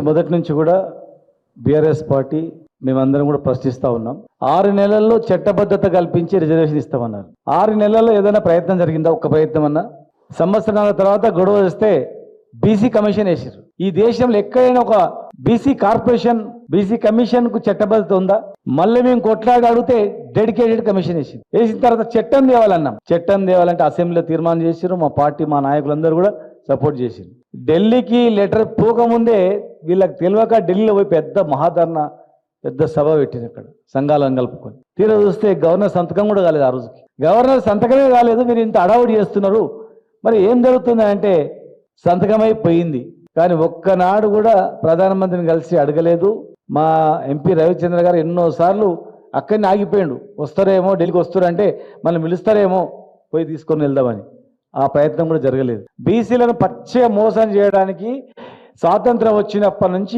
మొదటి నుంచి కూడా బీఆర్ఎస్ పార్టీ మేమందరం కూడా ప్రశ్నిస్తూ ఉన్నాం. 6 నెలల్లో చట్టబద్ధత కల్పించి రిజర్వేషన్ ఇస్తామన్నారు. 6 నెలల్లో ఏదైనా ప్రయత్నం జరిగిందా? ఒక్క ప్రయత్నం అన్నా? సంవత్సరాల తర్వాత గొడవ వస్తే బీసీ కమిషన్ వేసారు. ఈ దేశంలో ఎక్కడైనా ఒక బీసీ కార్పొరేషన్ బీసీ కమిషన్ కు చట్టబద్ధత ఉందా? మళ్ళీ మేము కొట్లాడి అడిగితే డెడికేటెడ్ కమిషన్ వేసిన తర్వాత చట్టం తేవాలన్నాం. చట్టం తేవాలంటే అసెంబ్లీలో తీర్మానం చేసారు. మా పార్టీ మా నాయకులందరూ కూడా సపోర్ట్ చేసారు. ఢిల్లీకి లెటర్ పోకముందే వీళ్ళకి తెలియక ఢిల్లీలో పోయి పెద్ద మహాధర్నా పెద్ద సభ పెట్టింది. అక్కడ సంఘాలను కలుపుకొని తీరా చూస్తే గవర్నర్ సంతకం కూడా కాలేదు. ఆ రోజుకి గవర్నర్ సంతకమే కాలేదు. మీరు ఇంత అడావుడి చేస్తున్నారు, మరి ఏం జరుగుతుంది అంటే సంతకమైపోయింది. కానీ ఒక్కనాడు కూడా ప్రధానమంత్రిని కలిసి అడగలేదు. మా ఎంపీ రవిచంద్ర గారు ఎన్నోసార్లు అక్కడిని ఆగిపోయాడు. వస్తారేమో, ఢిల్లీకి వస్తారంటే మళ్ళీ పిలుస్తారేమో పోయి తీసుకొని వెళ్దామని. ఆ ప్రయత్నం కూడా జరగలేదు. బీసీలను పచ్చ మోసం చేయడానికి స్వాతంత్రం వచ్చినప్పటి నుంచి